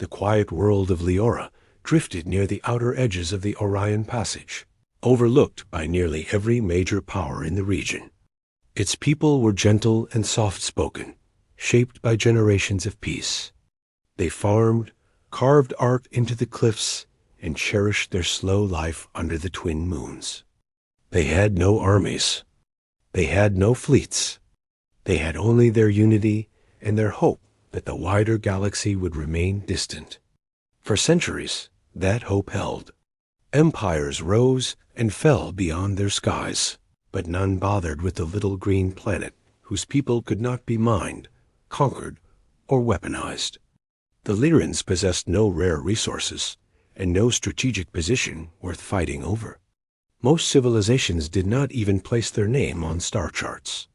The quiet world of Leora drifted near the outer edges of the Orion Passage, overlooked by nearly every major power in the region. Its people were gentle and soft-spoken, shaped by generations of peace. They farmed, carved art into the cliffs, and cherished their slow life under the twin moons. They had no armies. They had no fleets. They had only their unity and their hope that the wider galaxy would remain distant. For centuries, that hope held. Empires rose and fell beyond their skies, but none bothered with the little green planet whose people could not be mined, conquered, or weaponized. The Leorans possessed no rare resources, and no strategic position worth fighting over. Most civilizations did not even place their name on star charts.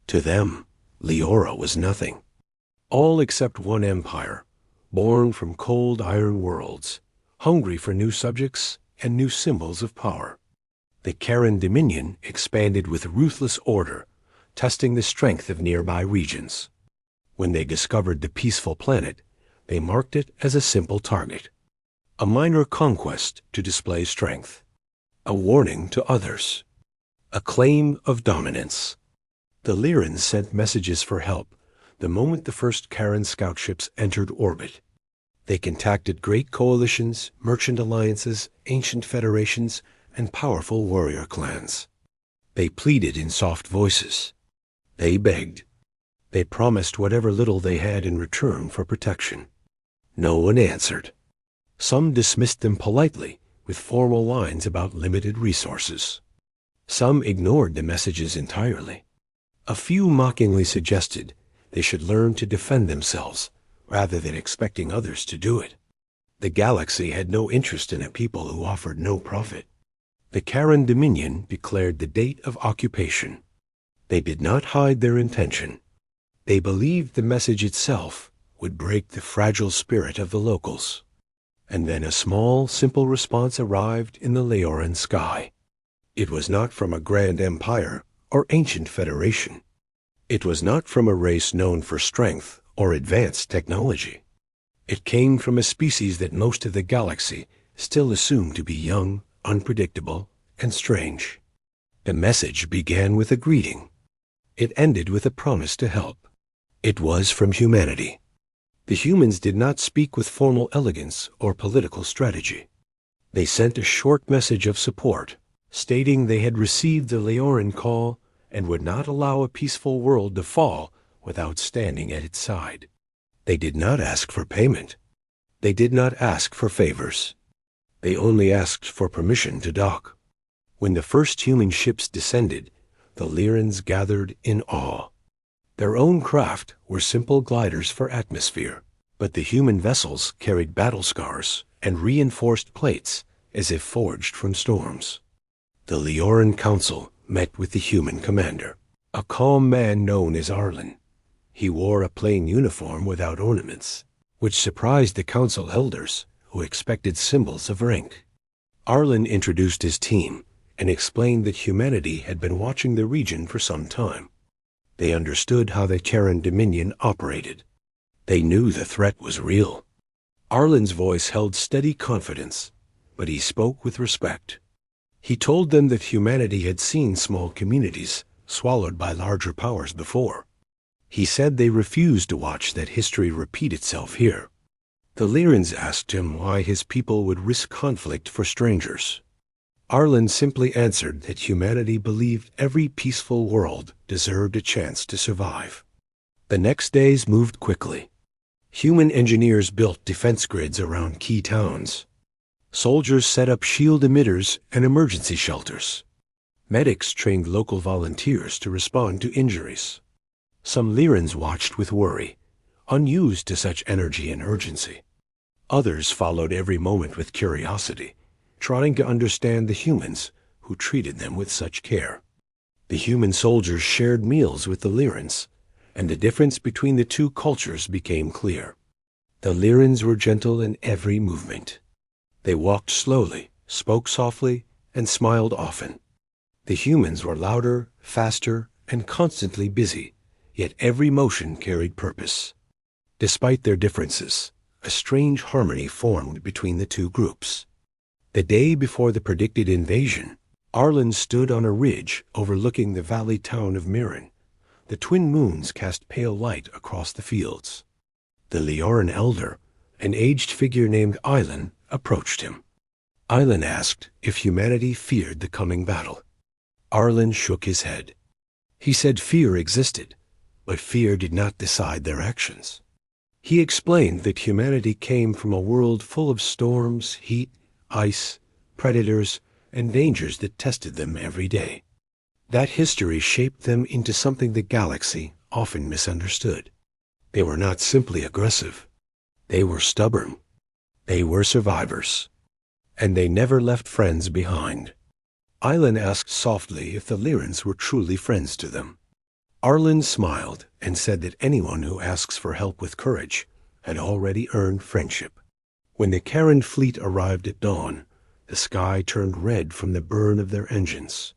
To them, Leora was nothing. All except one empire, born from cold iron worlds, hungry for new subjects and new symbols of power. The Karen Dominion expanded with ruthless order, testing the strength of nearby regions. When they discovered the peaceful planet, they marked it as a simple target, a minor conquest to display strength, a warning to others, a claim of dominance. The Leorans sent messages for help the moment the first Karen scout ships entered orbit. They contacted great coalitions, merchant alliances, ancient federations, and powerful warrior clans. They pleaded in soft voices. They begged. They promised whatever little they had in return for protection. No one answered. Some dismissed them politely with formal lines about limited resources. Some ignored the messages entirely. A few mockingly suggested they should learn to defend themselves rather than expecting others to do it. The galaxy had no interest in a people who offered no profit. The Karen Dominion declared the date of occupation. They did not hide their intention. They believed the message itself would break the fragile spirit of the locals. And then a small, simple response arrived in the Leoran sky. It was not from a grand empire or ancient federation. It was not from a race known for strength or advanced technology. It came from a species that most of the galaxy still assumed to be young, unpredictable, and strange. The message began with a greeting. It ended with a promise to help. It was from humanity. The humans did not speak with formal elegance or political strategy. They sent a short message of support, stating they had received the Leoran call and would not allow a peaceful world to fall without standing at its side. They did not ask for payment. They did not ask for favors. They only asked for permission to dock. When the first human ships descended, the Leorans gathered in awe. Their own craft were simple gliders for atmosphere, but the human vessels carried battle scars and reinforced plates as if forged from storms. The Leoran Council met with the human commander, a calm man known as Arlen. He wore a plain uniform without ornaments, which surprised the council elders, who expected symbols of rank. Arlen introduced his team and explained that humanity had been watching the region for some time. They understood how the Karen Dominion operated. They knew the threat was real. Arlen's voice held steady confidence, but he spoke with respect. He told them that humanity had seen small communities swallowed by larger powers before. He said they refused to watch that history repeat itself here. The Leorans asked him why his people would risk conflict for strangers. Arlen simply answered that humanity believed every peaceful world deserved a chance to survive. The next days moved quickly. Human engineers built defense grids around key towns. Soldiers set up shield emitters and emergency shelters. Medics trained local volunteers to respond to injuries. Some Leorans watched with worry, unused to such energy and urgency. Others followed every moment with curiosity, trying to understand the humans who treated them with such care. The human soldiers shared meals with the Leorans, and the difference between the two cultures became clear. The Leorans were gentle in every movement. They walked slowly, spoke softly, and smiled often. The humans were louder, faster, and constantly busy, yet every motion carried purpose. Despite their differences, a strange harmony formed between the two groups. The day before the predicted invasion, Arlen stood on a ridge overlooking the valley town of Mirren. The twin moons cast pale light across the fields. The Leoran elder, an aged figure named Eilen, approached him. Eilen asked if humanity feared the coming battle. Arlen shook his head. He said fear existed, but fear did not decide their actions. He explained that humanity came from a world full of storms, heat, ice, predators, and dangers that tested them every day. That history shaped them into something the galaxy often misunderstood. They were not simply aggressive. They were stubborn. They were survivors. And they never left friends behind. Eilen asked softly if the Lyrans were truly friends to them. Arlen smiled and said that anyone who asks for help with courage had already earned friendship. When the Karen fleet arrived at dawn, the sky turned red from the burn of their engines.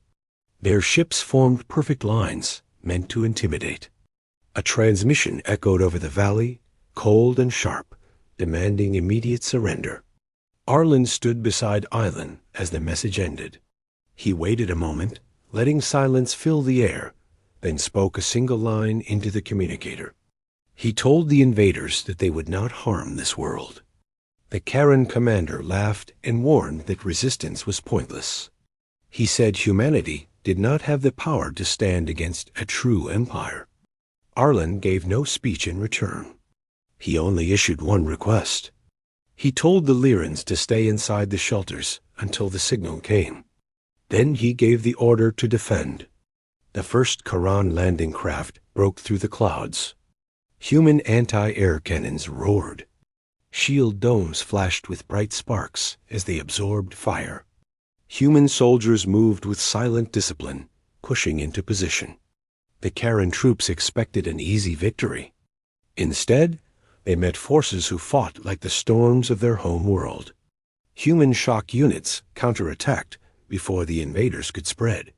Their ships formed perfect lines, meant to intimidate. A transmission echoed over the valley, cold and sharp, demanding immediate surrender. Arlen stood beside Eilen as the message ended. He waited a moment, letting silence fill the air, then spoke a single line into the communicator. He told the invaders that they would not harm this world. The Karen commander laughed and warned that resistance was pointless. He said humanity did not have the power to stand against a true empire. Arlen gave no speech in return. He only issued one request. He told the Lyrans to stay inside the shelters until the signal came. Then he gave the order to defend. The first Karan landing craft broke through the clouds. Human anti-air cannons roared. Shield domes flashed with bright sparks as they absorbed fire. Human soldiers moved with silent discipline, pushing into position. The Karen troops expected an easy victory. Instead, they met forces who fought like the storms of their home world. Human shock units counterattacked before the invaders could spread.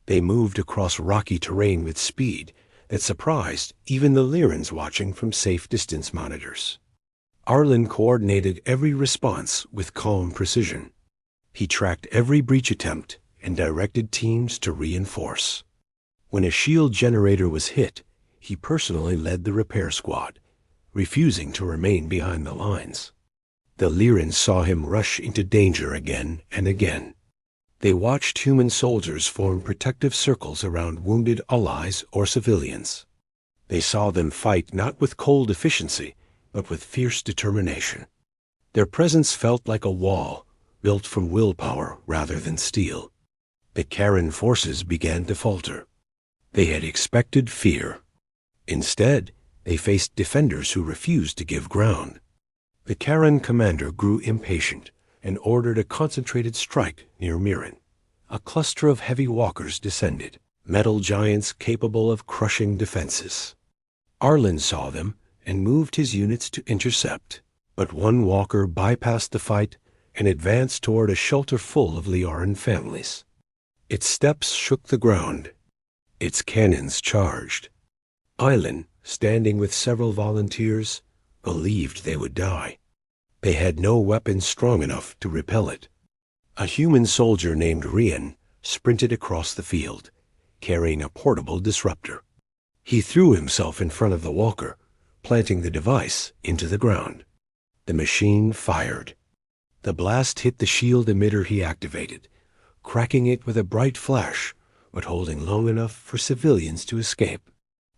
They moved across rocky terrain with speed that surprised even the Lyrans watching from safe distance monitors. Arlen coordinated every response with calm precision. He tracked every breach attempt and directed teams to reinforce. When a shield generator was hit, he personally led the repair squad, refusing to remain behind the lines. The Lyrans saw him rush into danger again and again. They watched human soldiers form protective circles around wounded allies or civilians. They saw them fight not with cold efficiency, but with fierce determination. Their presence felt like a wall, built from willpower rather than steel. The Karen forces began to falter. They had expected fear. Instead, they faced defenders who refused to give ground. The Karen commander grew impatient and ordered a concentrated strike near Mirren. A cluster of heavy walkers descended, metal giants capable of crushing defenses. Arlen saw them and moved his units to intercept, but one walker bypassed the fight and advanced toward a shelter full of Leoran families. Its steps shook the ground. Its cannons charged. Eilen, standing with several volunteers, believed they would die. They had no weapons strong enough to repel it. A human soldier named Rian sprinted across the field, carrying a portable disruptor. He threw himself in front of the walker, planting the device into the ground. The machine fired. The blast hit the shield emitter he activated, cracking it with a bright flash, but holding long enough for civilians to escape.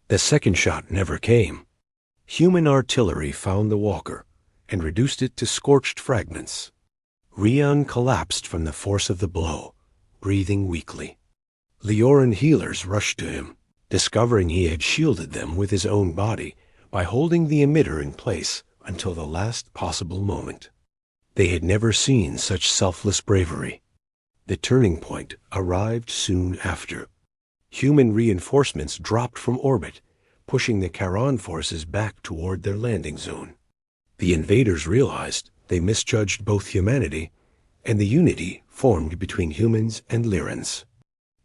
The second shot never came. Human artillery found the walker and reduced it to scorched fragments. Rian collapsed from the force of the blow, breathing weakly. Leoran healers rushed to him, discovering he had shielded them with his own body by holding the emitter in place until the last possible moment. They had never seen such selfless bravery. The turning point arrived soon after. Human reinforcements dropped from orbit, pushing the Charon forces back toward their landing zone. The invaders realized they misjudged both humanity and the unity formed between humans and Lyrans.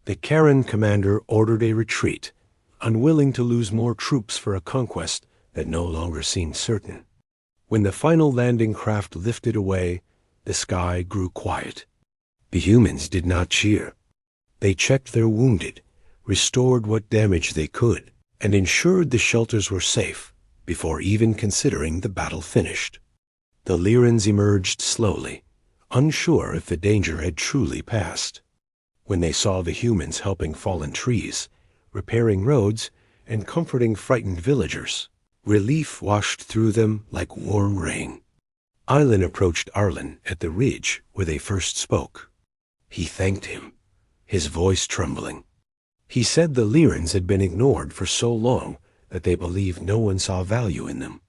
The Charon commander ordered a retreat, unwilling to lose more troops for a conquest that no longer seemed certain. When the final landing craft lifted away, the sky grew quiet. The humans did not cheer. They checked their wounded, restored what damage they could, and ensured the shelters were safe before even considering the battle finished. The Leorans emerged slowly, unsure if the danger had truly passed. When they saw the humans helping fallen trees, repairing roads, and comforting frightened villagers, relief washed through them like warm rain. Eilen approached Arlen at the ridge where they first spoke. He thanked him, his voice trembling. He said the Leorans had been ignored for so long that they believed no one saw value in them.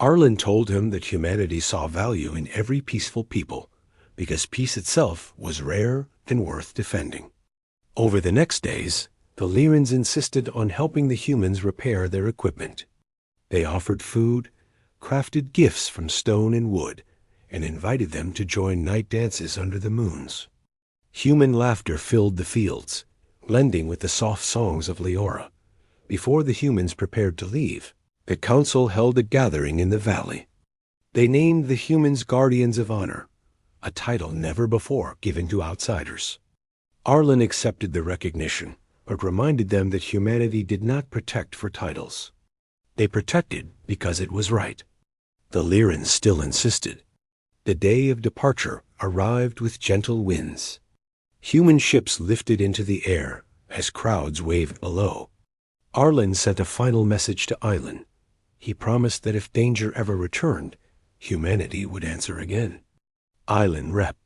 Arlen told him that humanity saw value in every peaceful people, because peace itself was rare and worth defending. Over the next days, the Leorans insisted on helping the humans repair their equipment. They offered food, crafted gifts from stone and wood, and invited them to join night dances under the moons. Human laughter filled the fields, blending with the soft songs of Leora. Before the humans prepared to leave, the council held a gathering in the valley. They named the humans Guardians of Honor, a title never before given to outsiders. Arlen accepted the recognition, but reminded them that humanity did not protect for titles. They protected because it was right. The Leorans still insisted. The day of departure arrived with gentle winds. Human ships lifted into the air as crowds waved below. Arlen sent a final message to Eilen. He promised that if danger ever returned, humanity would answer again. Eilen wept.